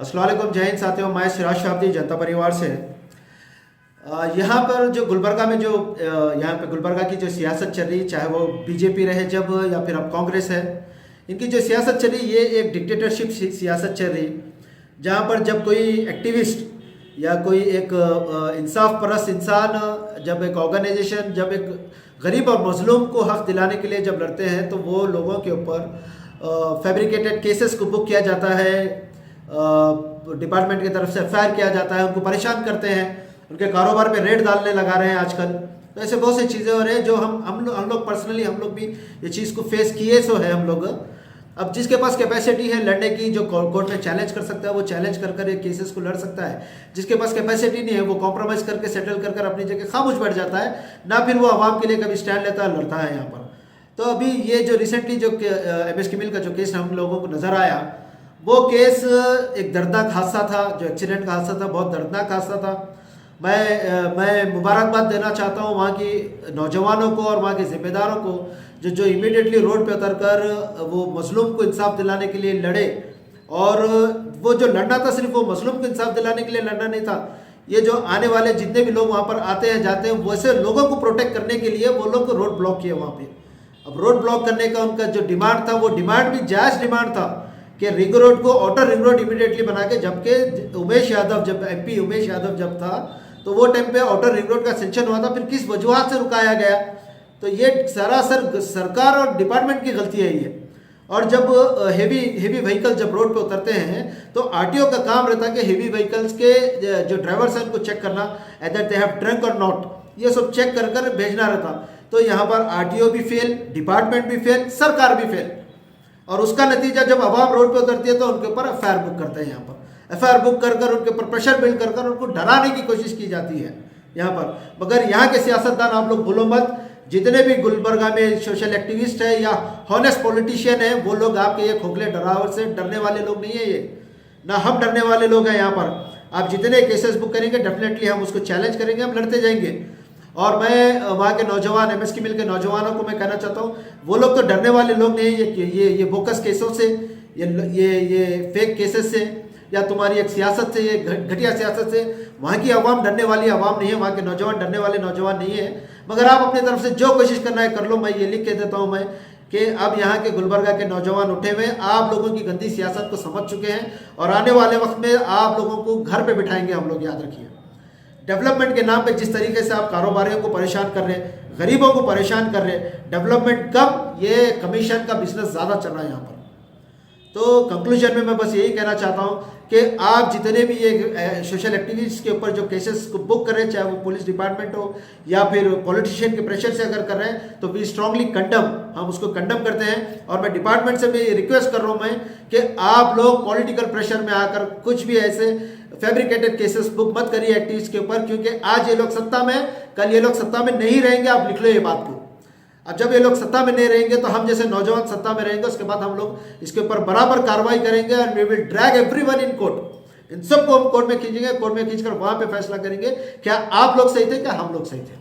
अस्सलाम वालेकुम, जय हिंद साथियों। मैं सिराज शाब्दी जनता परिवार से। यहाँ पर जो गुलबर्गा में जो यहाँ पे गुलबर्गा की जो सियासत चल रही, चाहे वो बीजेपी रहे जब या फिर अब कांग्रेस है, इनकी जो सियासत चल रही ये एक डिक्टेटरशिप सियासत चल रही, जहाँ पर जब कोई एक्टिविस्ट या कोई एक इंसाफ परस्त इंसान, जब एक ऑर्गेनाइजेशन जब एक गरीब और मजलूम को हक दिलाने के लिए जब लड़ते हैं तो वो लोगों के ऊपर फैब्रिकेटेड केसेस को बुक किया जाता है, डिपार्टमेंट की तरफ से एफआईआर किया जाता है, उनको परेशान करते हैं, उनके कारोबार पे रेड डालने लगा रहे हैं आजकल। तो ऐसे बहुत सी चीज़ें हो रही हैं जो हम लोग पर्सनली हम लोग भी ये चीज़ को फेस किए सो है हम लोग। अब जिसके पास कैपेसिटी है लड़ने की, जो कोर्ट में चैलेंज कर सकता है वो चैलेंज कर कर ये केसेस को लड़ सकता है। जिसके पास कैपेसिटी नहीं है वो कॉम्प्रोमाइज़ करके सेटल कर कर अपनी जगह खामोश बैठ जाता है, ना फिर वो आवाम के लिए कभी स्टैंड लेता है, लड़ता है यहाँ पर। तो अभी ये जो रिसेंटली जो एमएस किमिल का जो केस हम लोगों को नज़र आया, वो केस एक दर्दनाक हादसा था, जो एक्सीडेंट का हादसा था, बहुत दर्दनाक हादसा था। मैं मुबारकबाद देना चाहता हूँ वहाँ की नौजवानों को और वहाँ के ज़िम्मेदारों को जो इमीडिएटली रोड पे उतर कर वो मजलूम को इंसाफ दिलाने के लिए लड़े। और वो जो लड़ना था सिर्फ वो मजलूम को इंसाफ दिलाने के लिए लड़ना नहीं था, ये जो आने वाले जितने भी लोग वहाँ पर आते हैं जाते हैं वैसे लोगों को प्रोटेक्ट करने के लिए वो लोग रोड ब्लॉक किए वहाँ पे। अब रोड ब्लॉक करने का उनका जो डिमांड था वो डिमांड भी जायज़ डिमांड था कि रिंग रोड को आउटर रिंग रोड इमीडिएटली बना के, जबकि उमेश यादव जब एमपी उमेश यादव जब था तो वो टाइम पे आउटर रिंग रोड का सेंक्शन हुआ था, फिर किस वजूहत से रुकाया गया। तो ये सरासर सरकार और डिपार्टमेंट की गलती है ये। और जब हेवी व्हीकल जब रोड पे उतरते हैं तो आरटीओ का काम रहता है कि हेवी व्हीकल्स के जो ड्राइवर्स हैं उनको चेक करना, एदर दे हैव ड्रंक और नॉट, ये सब चेक कर कर भेजना रहता। तो यहाँ पर आरटीओ भी फेल, डिपार्टमेंट भी फेल, सरकार भी फेल। और उसका नतीजा जब आवाम रोड पे उतरती है तो उनके ऊपर एफआईआर बुक करते हैं। यहाँ पर एफआईआर बुक कर कर उनके ऊपर प्रेशर बिल्ड कर कर उनको डराने की कोशिश की जाती है यहाँ पर। मगर यहाँ के सियासतदान आप लोग भूलो मत, जितने भी गुलबर्गा में सोशल एक्टिविस्ट है या हॉनेस्ट पॉलिटिशियन है, वो लोग आपके ये खोखले डरावर से डरने वाले लोग नहीं है, ये ना हम डरने वाले लोग हैं। यहाँ पर आप जितने केसेस बुक करेंगे डेफिनेटली हम उसको चैलेंज करेंगे, हम लड़ते जाएंगे। और मैं वहाँ के नौजवान एमएस किमिल के नौजवानों को मैं कहना चाहता हूँ, वो लोग तो डरने वाले लोग नहीं है। ये बोकस केसों से, ये फेक केसेस से या तुम्हारी एक सियासत से, ये घटिया सियासत से वहाँ की आवाम डरने वाली आवाम नहीं है, वहाँ के नौजवान डरने वाले नौजवान नहीं है। मगर आप अपनी तरफ से जो कोशिश करना है कर लो। मैं ये लिख के देता हूँ मैं कि अब यहाँ के गुलबर्गा के नौजवान उठे हुए, आप लोगों की गंदी सियासत को समझ चुके हैं और आने वाले वक्त में आप लोगों को घर पे बिठाएंगे हम लोग, याद रखिए। डेवलपमेंट के नाम पे जिस तरीके से आप कारोबारियों को परेशान कर रहे हैं, गरीबों को परेशान कर रहे हैं, डेवलपमेंट कम, ये कमीशन का बिजनेस ज़्यादा चल रहा है यहाँ पर। तो कंक्लूजन में मैं बस यही कहना चाहता हूँ कि आप जितने भी ये सोशल एक्टिविस्ट के ऊपर जो केसेस को बुक कर रहे हैं, चाहे वो पुलिस डिपार्टमेंट हो या फिर पॉलिटिशियन के प्रेशर से अगर कर रहे हैं, तो वी स्ट्रांगली कंडम, हम उसको कंडम करते हैं। और मैं डिपार्टमेंट से मैं ये रिक्वेस्ट कर रहा हूँ मैं कि आप लोग पॉलिटिकल प्रेशर में आकर कुछ भी ऐसे फैब्रिकेटेड केसेस बुक मत करिए एक्टिविस्ट के ऊपर, क्योंकि आज ये लोग सत्ता में, कल ये लोग सत्ता में नहीं रहेंगे। आप लिख लो ये बात को। अब जब ये लोग सत्ता में नहीं रहेंगे तो हम जैसे नौजवान सत्ता में रहेंगे, उसके बाद हम लोग इसके ऊपर बराबर कार्रवाई करेंगे और we will drag everyone in court. इन सबको हम कोर्ट में खींचेंगे, कोर्ट में खींचकर वहां पे फैसला करेंगे क्या आप लोग सही थे, क्या हम लोग सही थे।